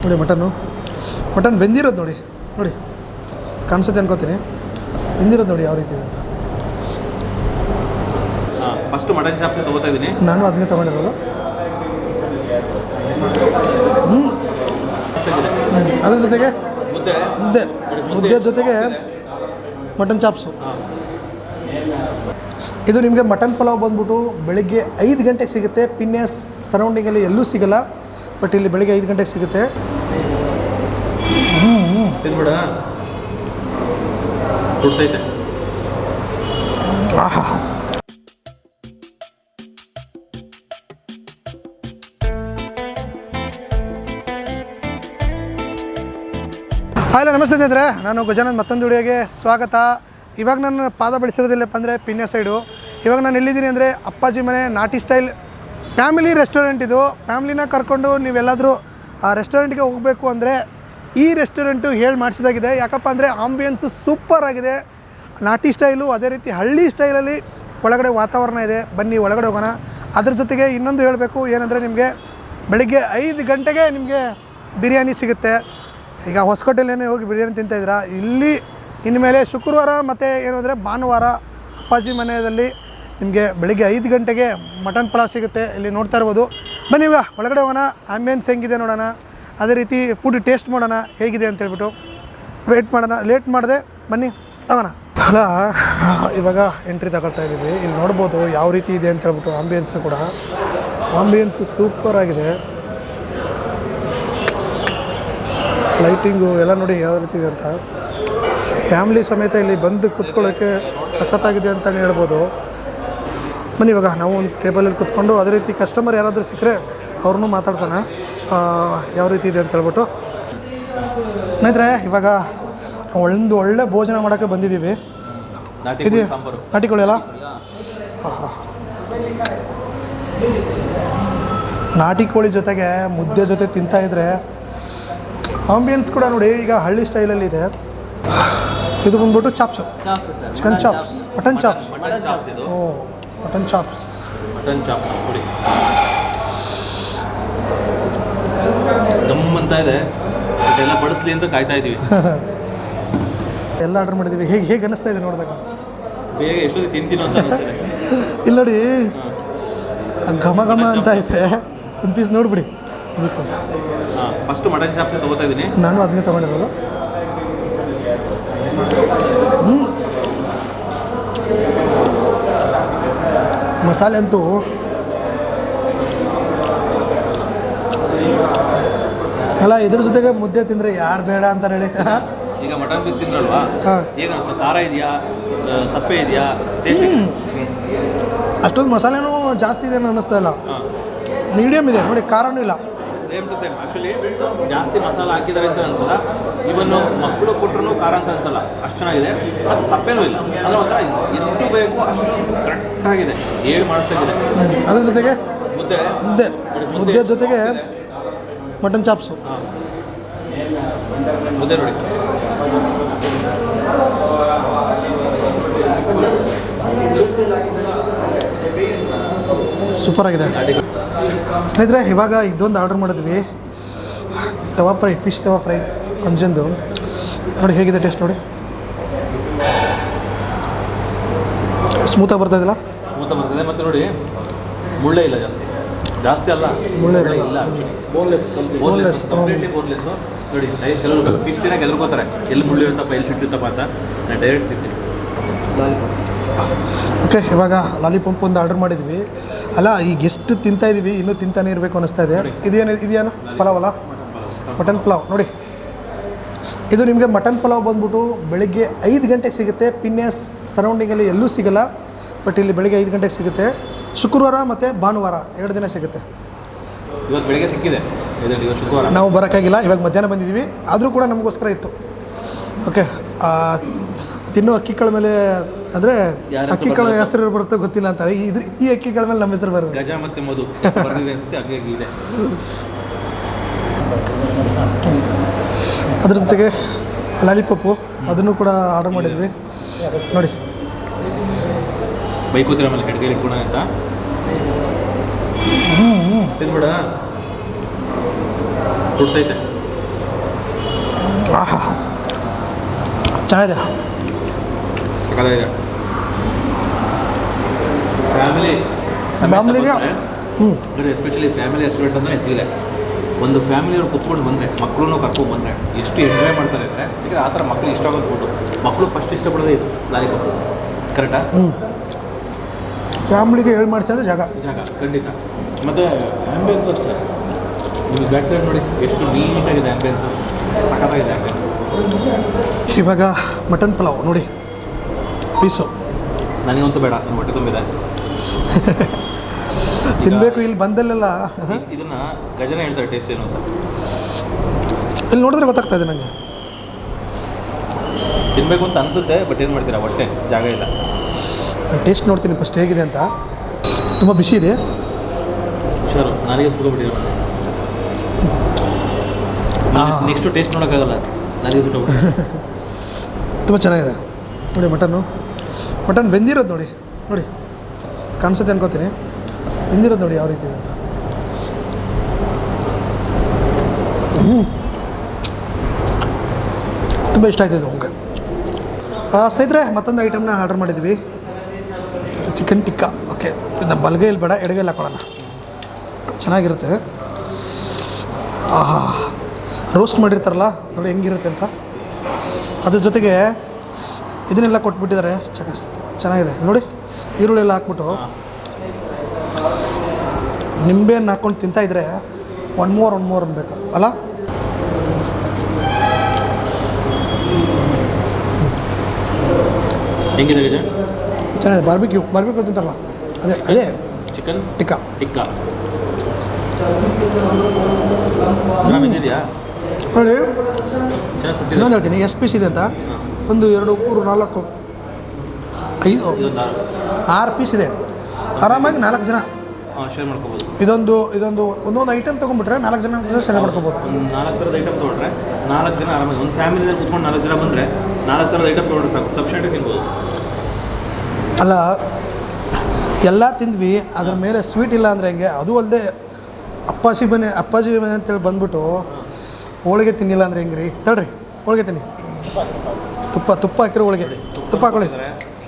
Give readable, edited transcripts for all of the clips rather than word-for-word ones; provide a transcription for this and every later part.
ನೋಡಿ ಮಟನ್ ಬೆಂದಿರೋದು ನೋಡಿ ಕಾಣಿಸುತ್ತೆ ಅನ್ಕೋತೀನಿ. ಬೆಂದಿರೋದು ನೋಡಿ ಯಾವ ರೀತಿ ಇದೆ ಅಂತ. ಫಸ್ಟ್ ಮಟನ್ ಚಾಪ್ಸ್ ತಗೋತಾ ಇದ್ದೀನಿ. ನಾನು ಅದನ್ನೇ ತೊಗೊಂಡಿರೋದು. ಅದ್ರ ಜೊತೆಗೆ ಮುದ್ದೆ ಜೊತೆಗೆ ಮಟನ್ ಚಾಪ್ಸು. ಇದು ನಿಮಗೆ ಮಟನ್ ಪಲಾವ್ ಬಂದ್ಬಿಟ್ಟು ಬೆಳಿಗ್ಗೆ 5 ಗಂಟೆಗೆ ಸಿಗುತ್ತೆ. ಪಿನ್ನೆ ಸರೌಂಡಿಂಗಲ್ಲಿ ಎಲ್ಲೂ ಸಿಗಲ್ಲ, ಬಟ್ ಇಲ್ಲಿ ಬೆಳಿಗ್ಗೆ 5 ಗಂಟೆಗೆ ಸಿಗುತ್ತೆ. ತಿನ್ಬಿಡ ಕೊಡ್ತೈತೆ. ಹಾಯ್ ನಮಸ್ತೆ ಸ್ನೇಹಿತರೆ, ನಾನು ಗಜಾನಂದ್ ಮತ್ತೊಂದು ವಿಡಿಯೋಗೆ ಸ್ವಾಗತ. ಇವಾಗ ನಾನು ಪಾದ ಬೆಳೆಸಿರೋದಿಲ್ಲಪ್ಪ ಅಂದರೆ ಪಿನ್ನೆ ಸೈಡು. ಇವಾಗ ನಾನು ಎಲ್ಲಿದ್ದೀನಿ ಅಂದರೆ ಅಪ್ಪಾಜಿ ಮನೆ ನಾಟಿ ಸ್ಟೈಲ್ ಫ್ಯಾಮಿಲಿ ರೆಸ್ಟೋರೆಂಟ್. ಇದು ಫ್ಯಾಮಿಲಿನ ಕರ್ಕೊಂಡು ನೀವೆಲ್ಲಾದರೂ ಆ ರೆಸ್ಟೋರೆಂಟ್ಗೆ ಹೋಗಬೇಕು ಅಂದರೆ ಈ ರೆಸ್ಟೋರೆಂಟು ಹೇಳಿ ಮಾಡಿಸಿದಾಗಿದೆ. ಯಾಕಪ್ಪ ಅಂದರೆ ಆಂಬಿಯನ್ಸು ಸೂಪರ್ ಆಗಿದೆ, ನಾಟಿ ಸ್ಟೈಲು, ಅದೇ ರೀತಿ ಹಳ್ಳಿ ಸ್ಟೈಲಲ್ಲಿ ಒಳಗಡೆ ವಾತಾವರಣ ಇದೆ. ಬನ್ನಿ ಒಳಗಡೆ ಹೋಗೋಣ. ಅದ್ರ ಜೊತೆಗೆ ಇನ್ನೊಂದು ಹೇಳಬೇಕು ಏನಂದರೆ, ನಿಮಗೆ ಬೆಳಿಗ್ಗೆ 5 ಗಂಟೆಗೆ ನಿಮಗೆ ಬಿರಿಯಾನಿ ಸಿಗುತ್ತೆ. ಈಗ ಹೊಸಕೋಟೆಯಲ್ಲೇನೇ ಹೋಗಿ ಬಿರಿಯಾನಿ ತಿಂತಾಯಿದ್ದೀರಾ, ಇಲ್ಲಿ ಇನ್ಮೇಲೆ ಶುಕ್ರವಾರ ಮತ್ತು ಏನು ಅಂದರೆ ಭಾನುವಾರ ಅಪ್ಪಾಜಿ ಮನೆಯಲ್ಲಿ ನಿಮಗೆ ಬೆಳಿಗ್ಗೆ 5 ಗಂಟೆಗೆ ಮಟನ್ ಪಲಾವ್ ಸಿಗುತ್ತೆ. ಇಲ್ಲಿ ನೋಡ್ತಾ ಇರ್ಬೋದು. ಬನ್ನಿ ಈಗ ಒಳಗಡೆ ಹೋಗೋಣ, ಆಂಬಿಯನ್ಸ್ ಹೆಂಗಿದೆ ನೋಡೋಣ, ಅದೇ ರೀತಿ ಫುಡ್ ಟೇಸ್ಟ್ ಮಾಡೋಣ ಹೇಗಿದೆ ಅಂತೇಳ್ಬಿಟ್ಟು. ವೇಟ್ ಮಾಡೋಣ, ಲೇಟ್ ಮಾಡಿದೆ, ಬನ್ನಿ ಹೋಗೋಣ. ಅಲ್ಲ, ಇವಾಗ ಎಂಟ್ರಿ ತಗೊಳ್ತಾ ಇದ್ದೀವಿ. ಇಲ್ಲಿ ನೋಡ್ಬೋದು ಯಾವ ರೀತಿ ಇದೆ ಅಂತೇಳ್ಬಿಟ್ಟು. ಆಂಬಿಯನ್ಸು ಕೂಡ ಆಂಬಿಯನ್ಸು ಸೂಪರ್ ಆಗಿದೆ. ಲೈಟಿಂಗು ಎಲ್ಲ ನೋಡಿ ಯಾವ ರೀತಿ ಇದೆ ಅಂತ. ಫ್ಯಾಮ್ಲಿ ಸಮೇತ ಇಲ್ಲಿ ಬಂದು ಕೂತ್ಕೊಳ್ಳೋಕ್ಕೆ ಸಖತ್ತಾಗಿದೆ ಅಂತಲೇ ಹೇಳ್ಬೋದು. ಬನ್ನಿ ಇವಾಗ ನಾವು ಒಂದು ಟೇಬಲಲ್ಲಿ ಕೂತ್ಕೊಂಡು ಅದೇ ರೀತಿ ಕಸ್ಟಮರ್ ಯಾರಾದರೂ ಸಿಕ್ಕರೆ ಅವ್ರನ್ನೂ ಮಾತಾಡ್ಸೋಣ ಯಾವ ರೀತಿ ಇದೆ ಅಂತ ಹೇಳ್ಬಿಟ್ಟು. ಸ್ನೇಹಿತರೆ, ಇವಾಗ ಒಂದು ಒಳ್ಳೆ ಭೋಜನ ಮಾಡೋಕ್ಕೆ ಬಂದಿದ್ದೀವಿ. ಇದು ನಾಟಿ ಕೋಳಿ ಅಲ್ಲ, ನಾಟಿ ಕೋಳಿ ಜೊತೆಗೆ ಮುದ್ದೆ ಜೊತೆ ತಿಂತಾಯಿದ್ರೆ ಆಂಬಿಯನ್ಸ್ ಕೂಡ ನೋಡಿ ಈಗ ಹಳ್ಳಿ ಸ್ಟೈಲಲ್ಲಿ ಇದೆ. ಇದು ಬಂದ್ಬಿಟ್ಟು chops, chicken chops, mutton chops. ಓ, ಮಟನ್ ಚಾಪ್ಸ್ ಗಮ್ಮಂತ ಇದೆ. ಎಲ್ಲ ಬಡಿಸ್ಲಿ ಅಂತ ಕಾಯ್ತಾ ಇದ್ದೀವಿ. ಎಲ್ಲ ಆರ್ಡರ್ ಮಾಡಿದ್ದೀವಿ. ಹೇಗೆ ಅನ್ನಿಸ್ತಾ ಇದೆ ನೋಡಿದಾಗ? ಬೇಗ ಎಷ್ಟೊತ್ತಿಗೆ ತಿಂತೀನೋ ಅಂತ ಅನಿಸ್ತಿದೆ. ಇಲ್ಲಿ ನೋಡಿ ಘಮ ಘಮ ಅಂತ ಐತೆ. ಒಂದು ಪೀಸ್ ನೋಡ್ಬಿಡಿ. ಇದಕ್ಕೂ ಫಸ್ಟ್ ಮಟನ್ ಚಾಪ್ಸ್ ತಗೋತಾ ಇದ್ದೀನಿ. ನಾನು ಅದನ್ನೇ ತೊಗೊಂಡಿರೋದು. ಮಸಾಲೆ ಅಂತೂ ಅಲ್ಲ, ಇದ್ರ ಜೊತೆಗೆ ಮುದ್ದೆ ತಿಂದರೆ ಯಾರು ಬೇಡ ಅಂತಾರೆ ಹೇಳಿ. ಈಗ ಮಟನ್ ಪೀಸ್ ತಿಂದ್ರಲ್ವಾ, ಹೇಗೆ ಅನಿಸ್ತು? ಖಾರ ಇದೆಯಾ, ಸಪ್ಪೆ ಇದೆಯಾ? ಅಷ್ಟೊಂದು ಮಸಾಲೆನೂ ಜಾಸ್ತಿ ಇದೆ ಅನ್ನಿಸ್ತಾ ಇಲ್ಲ, ಮೀಡಿಯಮ್ ಇದೆ ನೋಡಿ, ಖಾರನೂ ಇಲ್ಲ. Same to same. ಆ್ಯಕ್ಚುಲಿ ಜಾಸ್ತಿ ಮಸಾಲೆ ಹಾಕಿದ್ದಾರೆ ಅಂತ ಅನ್ಸಲ್ಲ. ಇವನ್ನು ಮಕ್ಕಳು ಕೊಟ್ಟರು ಖಾರ ಅಂತ ಅನ್ಸಲ್ಲ, ಅಷ್ಟು ಚೆನ್ನಾಗಿದೆ. ಅದು ಸಪ್ಪೆನೂ ಇಲ್ಲ, ಅಂದರೆ ಒಂಥರ ಎಷ್ಟು ಬೇಕು ಅಷ್ಟು ಕರೆಕ್ಟಾಗಿದೆ, ಹೇಳಿ ಮಾಡಿಸ್ತಾಗಿದೆ. ಅದ್ರ ಜೊತೆಗೆ ಮುದ್ದೆ ಜೊತೆಗೆ ಮಟನ್ ಚಾಪ್ಸು. ಮುದ್ದೆ ನೋಡಿ, ಸೂಪರ್ ಆಗಿದೆ ಸ್ನೇಹಿತರೆ. ಇವಾಗ ಇದೊಂದು ಆರ್ಡರ್ ಮಾಡಿದ್ವಿ, ತವಾ ಫ್ರೈ, ಫಿಶ್ ತವಾ ಫ್ರೈ ಅಂಜಂದು. ನೋಡಿ ಹೇಗಿದೆ ಟೇಸ್ಟ್ ನೋಡಿ. ಸ್ಮೂತಾಗಿ ಬರ್ತಾಯಿಲ್ಲ, ಸ್ಮೂತಾಗಿ ಬರ್ತದೆ. ಮತ್ತು ನೋಡಿ ಮುಳ್ಳೆ ಇಲ್ಲ, ಜಾಸ್ತಿ ಅಲ್ಲ, ಮುಳ್ಳೆ ಇಲ್ಲ, ಬೋನ್ಲೆಸ್ ಕಂಪ್ಲೀಟ್ಲಿ ಬೋನ್ಲೆಸ್ಸು. ನೋಡಿ ಕೆಲವರು ಫಿಶ್ ತಿನ್ನೋಕೆ ಎದುರ್ಕೋತಾರೆ, ಎಲ್ಲಿ ಮುಳ್ಳು ಇರುತ್ತಪ್ಪ, ಎಲ್ಲಿ ಚುಚ್ಚುತ್ತಪ್ಪ ಅಂತ. ನಾನು ಡೈರೆಕ್ಟ್ ತಿಂತೀನಿ. ಓಕೆ, ಇವಾಗ ಲಾಲಿಪಾಪ್ ಒಂದು ಆರ್ಡರ್ ಮಾಡಿದ್ವಿ. ಅಲ್ಲ, ಈಗ ಎಷ್ಟು ತಿಂತಾಯಿದ್ದೀವಿ, ಇನ್ನೂ ತಿಂತಾನೆ ಇರಬೇಕು ಅನ್ನಿಸ್ತಾ ಇದೆ. ಇದೇನು ಪಲಾವ್ ಅಲ್ಲ, ಮಟನ್ ಪಲಾವ್ ನೋಡಿ. ಇದು ನಿಮಗೆ ಮಟನ್ ಪಲಾವ್ ಬಂದ್ಬಿಟ್ಟು ಬೆಳಿಗ್ಗೆ 5 ಗಂಟೆಗೆ ಸಿಗುತ್ತೆ. ಪಿನ್ನೆ ಸರೌಂಡಿಂಗಲ್ಲಿ ಎಲ್ಲೂ ಸಿಗಲ್ಲ, ಬಟ್ ಇಲ್ಲಿ ಬೆಳಿಗ್ಗೆ 5 ಗಂಟೆಗೆ ಸಿಗುತ್ತೆ. ಶುಕ್ರವಾರ ಮತ್ತು ಭಾನುವಾರ 2 ದಿನ ಸಿಗುತ್ತೆ. ಇವತ್ತು ಬೆಳಿಗ್ಗೆ ಸಿಕ್ಕಿದೆ, ಶುಕ್ರವಾರ ನಾವು ಬರೋಕ್ಕಾಗಿಲ್ಲ, ಇವಾಗ ಮಧ್ಯಾಹ್ನ ಬಂದಿದ್ದೀವಿ. ಆದರೂ ಕೂಡ ನಮಗೋಸ್ಕರ ಇತ್ತು. ಓಕೆ, ತಿನ್ನೋ ಅಕ್ಕಿಗಳ ಮೇಲೆ ಅಂದರೆ ಅಕ್ಕಿಗಳ ಹೆಸರು ಬರುತ್ತೋ ಗೊತ್ತಿಲ್ಲ ಅಂತಾರೆ. ಈ ಅಕ್ಕಿಗಳ ಮೇಲೆ ನಮ್ಮ ಹೆಸರು ಬರುತ್ತೆ. ಗಜ ಮತ್ತು ಮಧು ಇದೆ. ಅದ್ರ ಜೊತೆಗೆ ಲಾಲಿಪಾಪು ಅದನ್ನು ಕೂಡ ಆರ್ಡರ್ ಮಾಡಿದ್ವಿ ನೋಡಿ. ಬೈಕೋತಿರ ಮೇಲೆ ಕಡೆಗೆ ಇಟ್ಕೊಳ ಅಂತ ತಿನ್ಬಿಡ ಕೊಡ್ತೈತೆ. ಆಹಾ ಚೆನ್ನಾಗಿದೆ. ಸಕಲಾಗಿದೆ. ಫ್ಯಾಮಿಲಿಗೆ ಎಸ್ಪೆಷಲಿ ಫ್ಯಾಮಿಲಿ ರೆಸ್ಟೋರೆಂಟ್ ಅಂದರೆ ಹೆಸರಿದೆ. ಒಂದು ಫ್ಯಾಮಿಲಿಯವ್ರು ಕುತ್ಕೊಂಡು ಬಂದರೆ ಮಕ್ಕಳನ್ನು ಕರ್ಕೊಂಡು ಬಂದರೆ ಎಷ್ಟು ಎಂಜಾಯ್ ಮಾಡ್ತಾರೆ ಅಂದರೆ, ಈಗ ಆ ಥರ ಮಕ್ಕಳು ಇಷ್ಟ ಆಗೋದು ಫುಡ್ಡು. ಮಕ್ಕಳು ಫಸ್ಟ್ ಇಷ್ಟಪಡೋದೇ ಇದು ಲಾಲಿಪಾಪ್. ಕರೆಕ್ಟಾ? ಫ್ಯಾಮಿಲಿಗೆ ಹೇಳಿ ಮಾಡ್ತಾರೆ ಜಾಗ ಖಂಡಿತ. ಮತ್ತು ಆ್ಯಂಬಿಯನ್ಸು ಅಷ್ಟೇ. ನಿಮಗೆ ಬ್ಯಾಕ್ ಸೈಡ್ ನೋಡಿ ಎಷ್ಟು ನೀಟಾಗಿದೆ ಆ್ಯಂಬಿಯನ್ಸು, ಸಖತ್ತಾಗಿದೆ ಆ್ಯಂಬಿಯನ್ಸ್. ಇವಾಗ ಮಟನ್ ಪಲಾವ್ ನೋಡಿ ಪೀಸು ನನಗಂತೂ ಬೇಡ, ನನ್ನ ಹೊಟ್ಟೆ ತುಂಬಿದೆ. ತಿನ್ನಬೇಕು. ಇಲ್ಲಿ ಬಂದಲ್ಲೆಲ್ಲ ಇದನ್ನ ಗಜನ ಹೇಳ್ತಾರೆ ಟೇಸ್ಟ್ ಏನು ಅಂತ. ಇಲ್ಲಿ ನೋಡಿದ್ರೆ ಗೊತ್ತಾಗ್ತಾ ಇದೆ ನನಗೆ. ತಿನ್ನಬೇಕು ಅಂತ ಅನಿಸುತ್ತೆ, ಬಟ್ ಏನು ಮಾಡ್ತೀರಾ, ಹೊಟ್ಟೆ ಜಾಗ ಇಲ್ಲ. ಟೇಸ್ಟ್ ನೋಡ್ತೀನಿ ಫಸ್ಟ್ ಹೇಗಿದೆ ಅಂತ. ತುಂಬ ಬಿಸಿ ಇದೆ. ಹುಷಾರು, ನನಗೆ ಸುಟ್ಟೋಗ್ಬಿಟ್ಟಿದೆ. ನೆಕ್ಸ್ಟು ಟೇಸ್ಟ್ ನೋಡೋಕ್ಕಾಗಲ್ಲ, ನನಗೆ ಸುಟ್ಟೋಗ್ಬಿಟ್ಟು. ತುಂಬ ಚೆನ್ನಾಗಿದೆ ನೋಡಿ. ಮಟನ್ ಬೆಂದಿರೋದು ನೋಡಿ ಕಾಣಿಸುತ್ತೆ ಅನ್ಕೋತೀನಿ. ಬೆಂದಿರೋದು ನೋಡಿ ಯಾವ ರೀತಿ ಇದೆ ಅಂತ. ತುಂಬ ಇಷ್ಟ ಆಯ್ತಿದೆ ನಮಗೆ. ಸ್ನೇಹಿತರೆ, ಮತ್ತೊಂದು ಐಟಮ್ನ ಆರ್ಡರ್ ಮಾಡಿದ್ವಿ, ಚಿಕನ್ ಟಿಕ್ಕಾ. ಓಕೆ, ಇದನ್ನ ಬಲಗೈಯಲ್ಲಿ ಬೇಡ, ಎಡಗೈಯಲ್ಲಿ ಹಾಕೊಳ್ಳೋಣ. ಚೆನ್ನಾಗಿರುತ್ತೆ. ಆಹಾ, ರೋಸ್ಟ್ ಮಾಡಿರ್ತಾರಲ್ಲ ನೋಡಿ ಹೆಂಗಿರುತ್ತೆ ಅಂತ. ಅದ್ರ ಜೊತೆಗೆ ಇದನ್ನೆಲ್ಲ ಕೊಟ್ಬಿಟ್ಟಿದ್ದಾರೆ. ಚೆನ್ನಾಗಿದೆ ನೋಡಿ. ಈರುಳ್ಳಿ ಎಲ್ಲ ಹಾಕ್ಬಿಟ್ಟು ನಿಂಬೆಹಣ್ಣು ಹಾಕ್ಕೊಂಡು ತಿಂತಾಯಿದ್ರೆ ಒನ್ ಮೋರ್ ಅನ್ಬೇಕು ಅಲ್ಲ. ಹೆಂಗಿದೆ? ಚೆನ್ನಾಗಿದೆ. ಬಾರ್ಬಿಕ್ಯೂ ತಿಂತಾರಲ್ಲ ಅದೇ ಚಿಕನ್ ಟಿಕ್ಕಾ. ಚೆನ್ನಾಗಿದೆಯಾ ನೋಡಿ. ಚೆನ್ನಾಗಿ ಇನ್ನೊಂದು ಹೇಳ್ತೀನಿ, ಎಷ್ಟು ಪೀಸ್ ಇದೆ ಅಂತ. 1 2 3 4 5 6 ಪೀಸ್ ಇದೆ. ಆರಾಮಾಗಿ 4 ಜನ ಶೇರ್ ಮಾಡ್ಕೋಬೋದು. ಒಂದೊಂದು ಐಟಮ್ ತೊಗೊಂಡ್ಬಿಟ್ರೆ 4 ಜನ ಶೇರ್ ಮಾಡ್ಕೋಬೋದು. 4 ಥರದ ಐಟಮ್ ತೊಗೊಂಡ್ರೆ 4 ಜನ ಆರಾಮಾಗಿ, ಒಂದು ಫ್ಯಾಮಿಲಿಯಲ್ಲಿ ಕೂತ್ಕೊಂಡು 4 ಜನ ಬಂದರೆ 4 ಥರದ ಐಟಮ್ ತೊಗೊಂಡ್ರೆ ಸಾಕು, ಸಫಿಷಿಯೆಂಟಾಗಿ ತಿನ್ಬೋದು. ಅಲ್ಲ, ಎಲ್ಲ ತಿಂದ್ವಿ, ಅದ್ರ ಮೇಲೆ ಸ್ವೀಟ್ ಇಲ್ಲ ಅಂದರೆ ಹೆಂಗೆ? ಅದು ಅಲ್ಲದೆ ಅಪ್ಪಾಜಿ ಮನೆ ಅಂತೇಳಿ ಬಂದ್ಬಿಟ್ಟು ಹೋಳಿಗೆ ತಿನ್ನಿಲ್ಲ ಅಂದರೆ ಹೆಂಗೆ ರೀ? ತಡ್ರಿ, ಹೋಳಿಗೆ ತಿನ್ನಿ. ತುಪ್ಪ ಹಾಕಿರೋ ಹೋಳಿಗೆ. ತುಪ್ಪ ಹಾಕೊಳ್ಳಿ.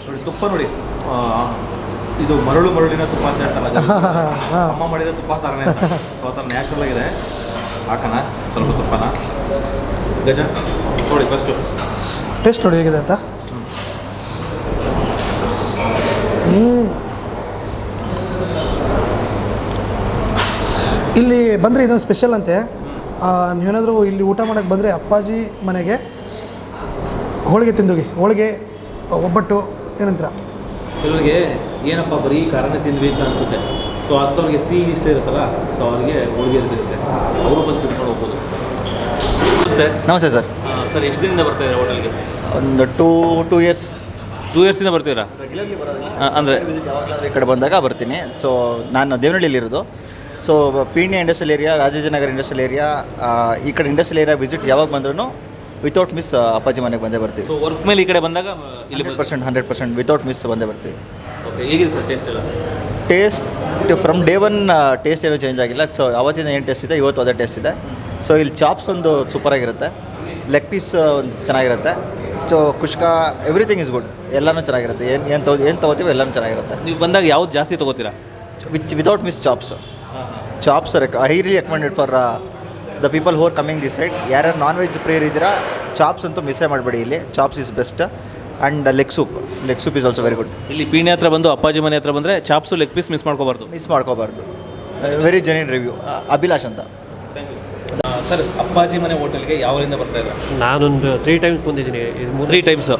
ನೋಡಿ ತುಪ್ಪ ನೋಡಿ, ಇದು ಮರಳಿನ ತುಪ್ಪ ಅಂತ ಹೇಳ್ತಾರಲ್ಲ, ಅಮ್ಮ ಮಾಡಿದ ತುಪ್ಪ ಸಾರನೇ ಆ ಥರ ನ್ಯಾಚುರಲ್ ಆಗಿದೆ. ಹಾಕೋಣ ಸ್ವಲ್ಪ ತುಪ್ಪನ. ಗಜ ನೋಡಿ ಫಸ್ಟು ಟೇಸ್ಟ್ ನೋಡಿ ಹೇಗಿದೆ ಅಂತ. ಇಲ್ಲಿ ಬಂದರೆ ಇದೊಂದು ಸ್ಪೆಷಲ್ ಅಂತೆ. ನೀವೇನಾದರೂ ಇಲ್ಲಿ ಊಟ ಮಾಡೋಕ್ಕೆ ಬಂದರೆ ಅಪ್ಪಾಜಿ ಮನೆಗೆ ಹೋಳಿಗೆ ತಿಂದೋಗಿ. ಹೋಳಿಗೆ, ಒಬ್ಬಟ್ಟು ಏನಂತೀರ? ಕೆಲವರಿಗೆ ಏನಪ್ಪ ಬರೀ ಖಾರನೇ ತಿಂದ್ವಿ ಅಂತ ಅನಿಸುತ್ತೆ. ಸೊ ಅಂಥವ್ರಿಗೆ ಸಿಹಿ ಇಷ್ಟ ಇರುತ್ತಲ್ಲ, ಸೊ ಅವರಿಗೆ ಹೋಳಿಗೆ ಇರುತ್ತೆ, ಅವರು ಬಂದು ತಿನ್ಕೊಂಡು ಹೋಗ್ಬೋದು. ನಮಸ್ತೆ ಸರ್. ಸರ್, ಎಷ್ಟು ದಿನದಿಂದ ಬರ್ತಾ ಇದ್ದಾರೆ ಹೋಟೆಲ್ಗೆ? ಒಂದು ಟೂ ಇಯರ್ಸ್. 2 ಇಯರ್ಸಿಂದ ಬರ್ತೀರಾ? ಅಂದರೆ ಈ ಕಡೆ ಬಂದಾಗ ಬರ್ತೀನಿ. ಸೊ ನಾನು ದೇವನಹಳ್ಳಿಯಲ್ಲಿರೋದು. So Peenya industrial area, Rajajinagar industrial area, ಈ ಕಡೆ ಇಂಡಸ್ಟ್ರಿಯಲ್ ಏರಿಯಾ ವಿಸಿಟ್ ಯಾವಾಗ ಬಂದ್ರೂ ವಿತೌಟ್ ಮಿಸ್ ಅಪ್ಪಾಜಿ ಮನೆಗೆ ಬಂದೇ ಬರ್ತೀವಿ. ಸೊ ವರ್ಕ್ ಮೇಲೆ ಈ ಕಡೆ ಬಂದಾಗ ಇಲ್ಲಿ 100% ವಿತೌಟ್ ಮಿಸ್ ಬಂದೇ ಬರ್ತೀವಿ. ಓಕೆ, ಹೇಗಿದೆ ಸರ್ ಟೇಸ್ಟ್ ಎಲ್ಲ? ಟೇಸ್ಟ್ ಫ್ರಮ್ ಡೇ 1 ಟೇಸ್ಟ್ ಏನೂ ಚೇಂಜ್ ಆಗಿಲ್ಲ. ಸೊ ಅವತ್ತಿನ ಏನು ಟೇಸ್ಟ್ ಇದೆ ಇವತ್ತು ಅದೇ ಟೇಸ್ಟ್ ಇದೆ. ಸೊ ಇಲ್ಲಿ ಚಾಪ್ಸ್ ಒಂದು ಸೂಪರಾಗಿರುತ್ತೆ, ಲೆಗ್ ಪೀಸ್ ಒಂದು ಚೆನ್ನಾಗಿರುತ್ತೆ. So kushka everything is good, ಎಲ್ಲನೂ ಚೆನ್ನಾಗಿರುತ್ತೆ. ಏನು ತೊಗೋತೀವಿ ಎಲ್ಲನೂ ಚೆನ್ನಾಗಿರುತ್ತೆ. ನೀವು ಬಂದಾಗ ಯಾವ್ದು ಜಾಸ್ತಿ ತೊಗೋತೀರಾ? Without miss chops. Chops highly recommended for the people who are coming this side. ಯಾರ್ಯಾರು ನಾನ್ ವೆಜ್ ಪ್ರೇಯರ್ ಇದ್ದೀರಾ, ಚಾಪ್ಸ್ ಅಂತೂ ಮಿಸ್ಸೇ ಮಾಡಬೇಡಿ. ಇಲ್ಲಿ chops is best. And leg soup is also very good. ಇಲ್ಲಿ ಪೀಣ್ಯ ಹತ್ರ ಬಂದು ಅಪ್ಪಾಜಿ ಮನೆ ಹತ್ರ ಬಂದರೆ ಚಾಪ್ಸು ಲೆಗ್ ಪೀಸ್ ಮಿಸ್ ಮಾಡ್ಕೋಬಾರ್ದು. Very genuine review. ಅಭಿಲಾಷ್ ಅಂತ. ಸರ್, ಅಪ್ಪಾಜಿ ಮನೆ ಹೋಟೆಲ್ಗೆ ಯಾವರಿಂದ ಬರ್ತಾ ಇದ್ದಾರೆ? ನಾನೊಂದು 3 ಟೈಮ್ಸ್ ಬಂದಿದ್ದೀನಿ. 3 ಟೈಮ್ಸ್.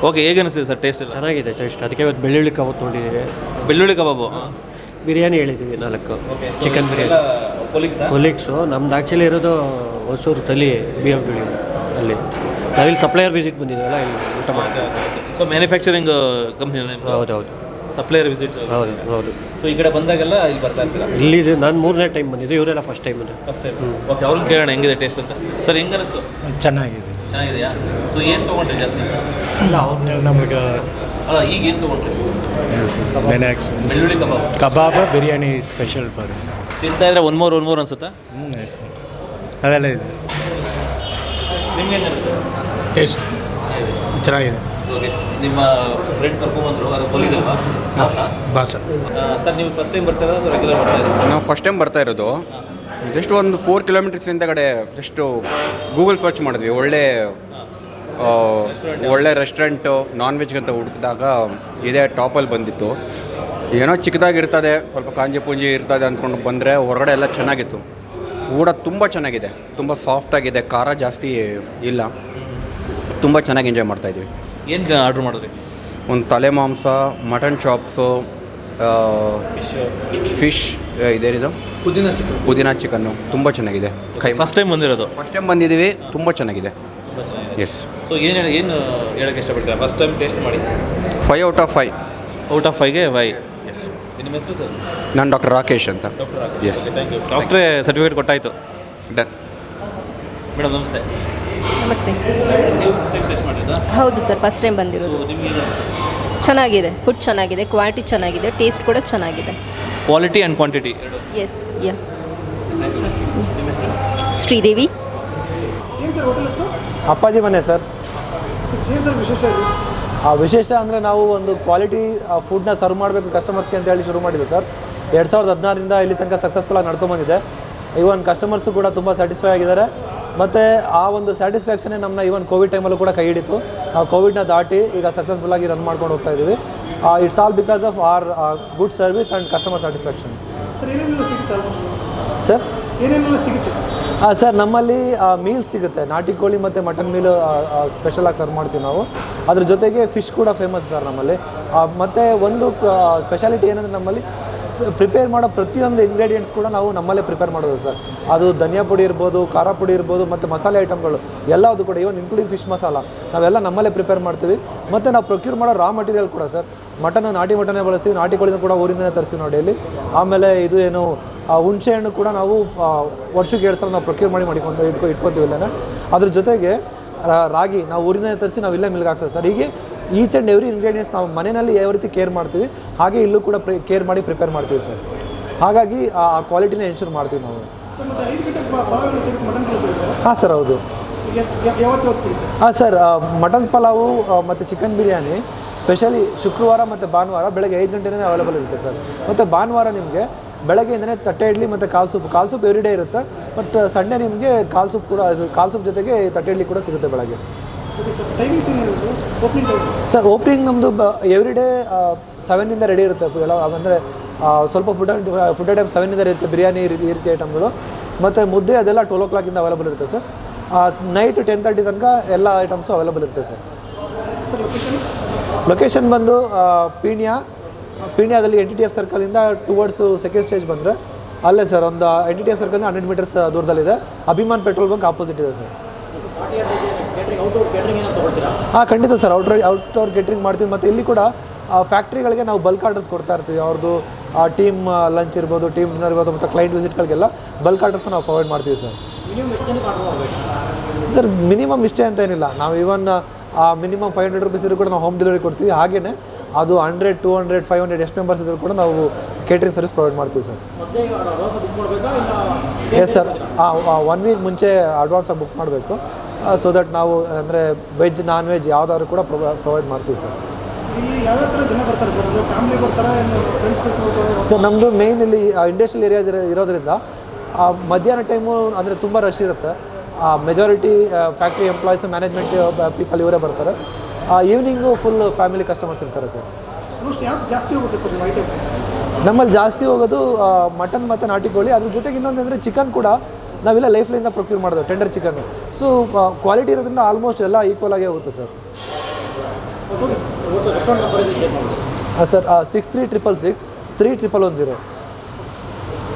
ಓಕೆ, ಹೇಗೆ ಅನಿಸ್ತಿದೆ ಸರ್ ಟೇಸ್ಟ್? ಚೆನ್ನಾಗಿದೆ ಟೇಸ್ಟ್. ಅದಕ್ಕೆ ಇವತ್ತು ಬೆಳ್ಳುಳ್ಳಿ ಕಬಾಬ್ ನೋಡಿದ್ದೀವಿ. ಬೆಳ್ಳುಳ್ಳಿ ಕಬಾಬು, ಬಿರಿಯಾನಿ ಹೇಳಿದ್ದೀವಿ 4 ಚಿಕನ್ ಬಿರಿಯಾನಿ. ಕೊಲೀಗ್ಸು ನಮ್ದು ಆ್ಯಕ್ಚುಲಿ ಇರೋದು ಹೊಸೂರು ತಲಿ BFW ಅಲ್ಲಿ. ನಾವಿಲ್ಲಿ ಸಪ್ಲೈಯರ್ ವಿಸಿಟ್ ಬಂದಿದ್ದೀವಲ್ಲ, ಇಲ್ಲಿ ಊಟ ಮಾಡಿ. So manufacturing company? ಹೌದು. Supplier visit? ಹೌದು. ಸೊ ಈ ಕಡೆ ಬಂದಾಗೆಲ್ಲ ಇಲ್ಲಿ ಬರ್ತಾ ಇರ್ತೀರಾ? ಇಲ್ಲಿ ನಾನು 3ನೇ ಟೈಮ್ ಬಂದಿದ್ದೆ, ಇವರೆಲ್ಲ ಫಸ್ಟ್ ಟೈಮ್. ಓಕೆ, ಅವ್ರನ್ನ ಕೇಳೋಣ ಹೆಂಗಿದೆ ಟೇಸ್ಟ್ ಅಂತ. ಸರ್, ಹೆಂಗೆ ಅನಿಸ್ತು? ಚೆನ್ನಾಗಿದೆಯಾ? ಸೊ ಏನು ತೊಗೊಂಡ್ರಿ ಜಾಸ್ತಿ? ಇಲ್ಲ, ಅವ್ರು ನಮಗೆ ಅಲ್ಲ, ಈಗ ಏನು ತೊಗೊಂಡ್ರಿ? ಬೆಳ್ಳುಳ್ಳಿ ಕಬಾಬ್ ಬಿರಿಯಾನಿ ಸ್ಪೆಷಲ್ ಫಾರ್ ತಿಂತಾ ಇದ್ರೆ ಒನ್ ಮೋರ್ ಅನ್ಸುತ್ತಾ? ಅದೆಲ್ಲ ಇದೆ. ನಿಮ್ಗೆ ಏನು ಅನಿಸ್ತದೆ? ಟೇಸ್ಟ್ ಚೆನ್ನಾಗಿದೆ. ಓಕೆ, ನಿಮ್ಮ ಫ್ರೆಂಡ್ ಕರ್ಕೊಂಡ್ಬಂದರು, ಅದು ಕೊಲೀಗ್ ಅಲ್ವಾ? ಬಾಸ ಸರ್ ನೀವು ಫಸ್ಟ್ ಟೈಮ್ ಬರ್ತಾ ಇರೋದು ರೆಗ್ಯುಲರ್ ಬರ್ತಾ ಇದ್ದೀರಾ? ನಾವು ಫಸ್ಟ್ ಟೈಮ್ ಬರ್ತಾ ಇರೋದು. ಜಸ್ಟ್ ಒಂದು 4 ಕಿಲೋಮೀಟರ್ಸ್ ಹಿಂದಗಡೆ ಜಸ್ಟು ಗೂಗಲ್ ಸರ್ಚ್ ಮಾಡಿದ್ವಿ. ಒಳ್ಳೆ ರೆಸ್ಟೋರೆಂಟು ನಾನ್ ವೆಜ್ಗಂತ ಹುಡುಕಿದಾಗ ಇದೇ ಟಾಪಲ್ಲಿ ಬಂದಿತ್ತು. ಏನೋ ಚಿಕ್ಕದಾಗಿರ್ತದೆ, ಸ್ವಲ್ಪ ಕಾಂಜಿ ಪೂಂಜಿ ಇರ್ತದೆ ಅಂದ್ಕೊಂಡು ಬಂದರೆ ಹೊರಗಡೆ ಎಲ್ಲ ಚೆನ್ನಾಗಿತ್ತು. ಊಟ ತುಂಬ ಚೆನ್ನಾಗಿದೆ, ತುಂಬ ಸಾಫ್ಟಾಗಿದೆ, ಖಾರ ಜಾಸ್ತಿ ಇಲ್ಲ, ತುಂಬ ಚೆನ್ನಾಗಿ ಎಂಜಾಯ್ ಮಾಡ್ತಾಯಿದ್ವಿ. ಏನು ಆರ್ಡ್ರ್ ಮಾಡಿದ್ರಿ? ಒಂದು ತಲೆ ಮಾಂಸ, ಮಟನ್ ಚಾಪ್ಸು, ಫಿಶ್, ಇದೇನಿದು ಪುದೀನ ಚಿಕನ್ನು ತುಂಬ ಚೆನ್ನಾಗಿದೆ. ಫಸ್ಟ್ ಟೈಮ್ ಬಂದಿರೋದು? ಫಸ್ಟ್ ಟೈಮ್ ಬಂದಿದ್ದೀವಿ, ತುಂಬ ಚೆನ್ನಾಗಿದೆ. ಎಸ್. ಸೊ ಏನು ಹೇಳೋಕ್ಕೆ ಇಷ್ಟಪಡ್ತೀರಾ ಫಸ್ಟ್ ಟೈಮ್ ಟೇಸ್ಟ್ ಮಾಡಿ? 5 ಔಟ್ ಆಫ್ 5. ಔಟ್ ಆಫ್ 5ಗೆ 5. ಎಸ್. ನಿಮ್ಮ ಹೆಸರು ಸರ್? ನಾನು ಡಾಕ್ಟರ್ ರಾಕೇಶ್ ಅಂತ. ಎಸ್. ಥ್ಯಾಂಕ್ ಯು ಡಾಕ್ಟ್ರೇ. ಸರ್ಟಿಫಿಕೇಟ್ ಕೊಟ್ಟಾಯಿತು. ಡನ್. ಮೇಡಮ್ ನಮಸ್ತೆ. ನಮಸ್ತೆ. ನೀವು ಫಸ್ಟ್ ಟೈಮ್ ಟೇಸ್ಟ್ ಮಾಡಿದ್ರಾ? ಹೌದು ಸರ್, ಫಸ್ಟ್ ಟೈಮ್ ಬಂದಿರೋದು. ನಿಮಗೆ ಚೆನ್ನಾಗಿದೆ, ಫುಡ್ ಚೆನ್ನಾಗಿದೆ, ಕ್ವಾಲಿಟಿ ಚೆನ್ನಾಗಿದೆ, ಟೇಸ್ಟ್ ಕೂಡ ಚೆನ್ನಾಗಿದೆ. ಕ್ವಾಲಿಟಿ ಆ್ಯಂಡ್ ಕ್ವಾಂಟಿಟಿ ಎರಡು. ಎಸ್, ಯಾ. ಶ್ರೀದೇವಿ. ಏನು ಸರ್ ಹೋಟೆಲ್ ಹೆಸರು? ಅಪ್ಪಾಜಿ ಮನೆ ಸರ್. ಏನು ಸರ್ ವಿಶೇಷ ಇದು? ವಿಶೇಷ ಅಂದರೆ ನಾವು ಒಂದು ಕ್ವಾಲಿಟಿ ಫುಡ್ನ ಸರ್ವ್ ಮಾಡಬೇಕು ಕಸ್ಟಮರ್ಸ್ಗೆ ಅಂತ ಹೇಳಿ ಶುರು ಮಾಡಿದ್ವಿ ಸರ್. 2016ರಿಂದ ಇಲ್ಲಿ ತನಕ ಸಕ್ಸಸ್ಫುಲ್ಲಾಗಿ ನಡ್ಕೊಂಬಂದಿದೆ. ಈವನ್ ಕಸ್ಟಮರ್ಸು ಕೂಡ ತುಂಬ ಸ್ಯಾಟಿಸ್ಫೈ ಆಗಿದ್ದಾರೆ. ಮತ್ತು ಆ ಒಂದು ಸ್ಯಾಟಿಸ್ಫ್ಯಾಕ್ಷನೇ ನಮ್ಮನ್ನ ಈವನ್ ಕೋವಿಡ್ ಟೈಮಲ್ಲೂ ಕೂಡ ಕೈ ಹಿಡಿತು. ನಾವು ಕೋವಿಡ್ನ ದಾಟಿ ಈಗ ಸಕ್ಸಸ್ಫುಲ್ಲಾಗಿ ರನ್ ಮಾಡ್ಕೊಂಡು ಹೋಗ್ತಾ ಇದ್ದೀವಿ. It's all because of are good service and customer satisfaction. Sir ಏನೇನೆಲ್ಲ ಸಿಗುತ್ತೆ? ಸರ್ ಏನೇನೆಲ್ಲ ಸಿಗುತ್ತೆ? ಸರ್ ನಮ್ಮಲ್ಲಿ ಮೀಲ್ಸ್ ಸಿಗುತ್ತೆ. ನಾಟಿ ಕೋಳಿ ಮತ್ತು ಮಟನ್ ಮೀಲು ಸ್ಪೆಷಲಾಗಿ ಸರ್ವ್ ಮಾಡ್ತೀವಿ ನಾವು. ಅದ್ರ ಜೊತೆಗೆ ಫಿಶ್ ಕೂಡ ಫೇಮಸ್ ಸರ್ ನಮ್ಮಲ್ಲಿ. ಮತ್ತು ಒಂದು ಸ್ಪೆಷಾಲಿಟಿ ಏನಂದರೆ ನಮ್ಮಲ್ಲಿ ಪ್ರಿಪೇರ್ ಮಾಡೋ ಪ್ರತಿಯೊಂದು ಇಂಗ್ರೀಡಿಯೆಂಟ್ಸ್ ಕೂಡ ನಾವು ನಮ್ಮಲ್ಲೇ ಪ್ರಿಪೇರ್ ಮಾಡೋದು ಸರ್. ಅದು ಧನಿಯಾ ಪುಡಿ ಇರ್ಬೋದು, ಖಾರ ಪುಡಿ ಇರ್ಬೋದು, ಮತ್ತು ಮಸಾಲೆ ಐಟಮ್ಗಳು ಎಲ್ಲವುದು ಕೂಡ ಇವನ್ ಇನ್ಕ್ಲೂಡಿಂಗ್ ಫಿಶ್ ಮಸಾಲ ನಾವೆಲ್ಲ ನಮ್ಮಲ್ಲೇ ಪ್ರಿಪೇರ್ ಮಾಡ್ತೀವಿ. ಮತ್ತು ನಾವು ಪ್ರೊಕ್ಯೂರ್ ಮಾಡೋ ರಾ ಮಟೀರಿಯಲ್ ಕೂಡ ಸರ್, ಮಟನ್ ನಾಟಿ ಮಟನ್ನೇ ಬಳಸ್ತೀವಿ. ನಾಟಿ ಕೋಳಿನ ಕೂಡ ಊರಿಂದನೇ ತರಿಸ್ತೀವಿ ನೋಡಿ ಇಲ್ಲಿ. ಆಮೇಲೆ ಇದು ಏನು ಹುಣಸೆ ಹಣ್ಣು ಕೂಡ ನಾವು ವರ್ಷಕ್ಕೆ 2 ಸಲ ನಾವು ಪ್ರೊಕ್ಯೂರ್ ಮಾಡಿ ಇಟ್ಕೊತೀವಿ ಇಲ್ಲೇ. ಅದ್ರ ಜೊತೆಗೆ ರಾಗಿ ನಾವು ಊರಿಂದನೇ ತರಿಸಿ ನಾವು ಇಲ್ಲೇ ಮಿಲ್ಗೆ ಹಾಕ್ಸೋದು ಸರ್. ಹೀಗೆ ಈಚ್ ಆ್ಯಂಡ್ ಎವ್ರಿ ಇಂಗ್ರೀಡಿಯೆಂಟ್ಸ್ ನಾವು ಮನೆಯಲ್ಲಿ ಯಾವ ರೀತಿ ಕೇರ್ ಮಾಡ್ತೀವಿ ಹಾಗೆ ಇಲ್ಲೂ ಕೂಡ ಕೇರ್ ಮಾಡಿ ಪ್ರಿಪೇರ್ ಮಾಡ್ತೀವಿ ಸರ್. ಹಾಗಾಗಿ ಆ ಕ್ವಾಲಿಟಿನ ಎನ್ಶೂರ್ ಮಾಡ್ತೀವಿ ನಾವು. ಮತ್ತು 5 ಗಂಟೆಗೆ ಪಲಾವ್ ಸಿಗುತ್ತೆ, ಮಟನ್ ಪಲಾವ್ ಸಿಗುತ್ತೆ? ಹಾಂ ಸರ್, ಹೌದು. ಯಾವತ್ತು ಸಿಗುತ್ತೆ? ಹಾಂ ಸರ್, ಮಟನ್ ಪಲಾವು ಮತ್ತು ಚಿಕನ್ ಬಿರಿಯಾನಿ ಸ್ಪೆಷಲಿ ಶುಕ್ರವಾರ ಮತ್ತು ಭಾನುವಾರ ಬೆಳಗ್ಗೆ 5 ಗಂಟೆನೇ ಅವೈಲೇಬಲ್ ಇರುತ್ತೆ ಸರ್. ಮತ್ತು ಭಾನುವಾರ ನಿಮಗೆ ಬೆಳಗ್ಗೆಯಿಂದನೇ ತಟ್ಟೆ ಇಡ್ಲಿ ಮತ್ತು ಕಾಲು ಸೂಪ್ ಎವ್ರಿ ಡೇ ಇರುತ್ತೆ. ಬಟ್ ಸಂಡೇ ನಿಮಗೆ ಕಾಲು ಸೂಪ್ ಜೊತೆಗೆ ತಟ್ಟೆ ಇಡ್ಲಿ ಕೂಡ ಸಿಗುತ್ತೆ ಬೆಳಗ್ಗೆ. ಟೈಮಿಂಗ್ಸ್ ಏನಿರುತ್ತೆ? ಓಪನಿಂಗ್ ಟೈಮ್ ಸರ್ ಓಪನಿಂಗ್ ನಮ್ಮದು ಎವ್ರಿ ಡೇ 7ಇಂದ ರೆಡಿ ಇರುತ್ತೆ ಎಲ್ಲ. ಅಂದರೆ ಸ್ವಲ್ಪ ಫುಡ್ ಐಟಮ್ 7ಇಂದ ಇರುತ್ತೆ, ಬಿರಿಯಾನಿ ಈ ರೀತಿ ಐಟಮ್ಗಳು. ಮತ್ತು ಮುದ್ದೆ ಅದೆಲ್ಲ 12 o'clockಯಿಂದ ಅವೈಲೇಬಲ್ ಇರುತ್ತೆ ಸರ್. ನೈಟ್ 10:30 ತನಕ ಎಲ್ಲ ಐಟಮ್ಸು ಅವೈಲೇಬಲ್ ಇರುತ್ತೆ ಸರ್. ಲೊಕೇಶನ್ ಬಂದು ಪೀಣ್ಯದಲ್ಲಿ NTTF ಸರ್ಕಲಿಂದ ಟುವರ್ಡ್ಸ್ ಸೆಕೆಂಡ್ ಸ್ಟೇಜ್ ಬಂದರೆ ಅಲ್ಲೇ ಸರ್. ಒಂದು NTTF ಸರ್ಕಲಿಂದ 100 ಮೀಟರ್ಸ್ ದೂರದಲ್ಲಿದೆ. ಅಭಿಮಾನ್ ಪೆಟ್ರೋಲ್ ಬಂಕ್ ಆಪೋಸಿಟ್ ಇದೆ ಸರ್. ಹಾಂ, ಖಂಡಿತ ಸರ್. ಔಟ್ಡೋರ್ ಕೇಟ್ರಿಂಗ್ ಮಾಡ್ತೀವಿ. ಮತ್ತು ಇಲ್ಲಿ ಕೂಡ ಫ್ಯಾಕ್ಟ್ರಿಗಳಿಗೆ ನಾವು ಬಲ್ಕ್ ಆರ್ಡರ್ಸ್ ಕೊಡ್ತಾ ಇರ್ತೀವಿ. ಅವ್ರದ್ದು ಟೀಮ್ ಲಂಚ್ ಇರ್ಬೋದು, ಟೀಮ್ ಡಿನ್ನರ್ ಇರ್ಬೋದು, ಮತ್ತು ಕ್ಲೈಂಟ್ ವಿಸಿಟ್ಗಳಿಗೆಲ್ಲ ಬಲ್ಕ್ ಆರ್ಡರ್ಸ್ನ ನಾವು ಪ್ರೊವೈಡ್ ಮಾಡ್ತೀವಿ ಸರ್. ಸರ್ ಮಿನಿಮಮ್ ಇಷ್ಟೇ ಅಂತ ಏನಿಲ್ಲ. ನಾವು ಇವನ್ ಮಿನಿಮಮ್ 500 rupees ಇದ್ರೂ ಕೂಡ ನಾವು ಹೋಮ್ ಡೆಲಿವರಿ ಕೊಡ್ತೀವಿ. ಹಾಗೆಯೇ ಅದು 100, 200, 500 ಎಷ್ಟು ಮೆಂಬರ್ಸ್ ಇದ್ರೂ ಕೂಡ ನಾವು ಕೇಟ್ರಿಂಗ್ ಸರ್ವಿಸ್ ಪ್ರೊವೈಡ್ ಮಾಡ್ತೀವಿ ಸರ್. Yes sir. 1 ವೀಕ್ ಮುಂಚೆ ಅಡ್ವಾನ್ಸಾಗಿ ಬುಕ್ ಮಾಡಬೇಕು. ಸೊ ದಟ್ ನಾವು ಅಂದರೆ ವೆಜ್ ನಾನ್ ವೆಜ್ ಯಾವುದಾದ್ರು ಕೂಡ ಪ್ರೊವೈಡ್ ಮಾಡ್ತೀವಿ ಸರ್. ಇಲ್ಲಿ ಯಾವ್ಯಾವ ಥರ ಜನ ಬರ್ತಾರೆ ಸರ್? ಅಂದರೆ ಫ್ಯಾಮಿಲಿ ಬರ್ತಾರೆ, ಫ್ರೆಂಡ್ಸ್? ಸರ್ ನಮ್ಮದು ಮೇಯ್ನ್ ಇಲ್ಲಿ ಇಂಡಸ್ಟ್ರಿಯಲ್ ಏರಿಯಾ ಇರೋದ್ರಿಂದ ಮಧ್ಯಾಹ್ನ ಟೈಮು ಅಂದರೆ ತುಂಬ ರಶ್ ಇರುತ್ತೆ. Majority factory employees, management people ಇವರೇ ಬರ್ತಾರೆ. ಈವ್ನಿಂಗು ಫುಲ್ ಫ್ಯಾಮಿಲಿ ಕಸ್ಟಮರ್ಸ್ ಇರ್ತಾರೆ ಸರ್. ಯಾವ್ದು ಜಾಸ್ತಿ ಹೋಗುತ್ತೆ ಸರ್ ನಿಮ್ಮ ಐಟಮ್? ನಮ್ಮಲ್ಲಿ ಜಾಸ್ತಿ ಹೋಗೋದು ಮಟನ್ ಮತ್ತು ನಾಟಿ ಕೋಳಿ. ಅದ್ರ ಜೊತೆಗೆ ಇನ್ನೊಂದು ಅಂದರೆ ಚಿಕನ್ ಕೂಡ ನಾವೆಲ್ಲ ಲೈಫ್ಲಿಂದ ಪ್ರೊಕ್ಯೂರ್ ಮಾಡೋದು, ಟೆಂಡರ್ ಚಿಕನ್. ಸೊ ಕ್ವಾಲಿಟಿ ಇರೋದ್ರಿಂದ ಆಲ್ಮೋಸ್ಟ್ ಎಲ್ಲ ಈಕ್ವಲ್ ಆಗೇ ಹೋಗುತ್ತೆ ಸರ್. ಹಾಂ ಸರ್, 6366 3110.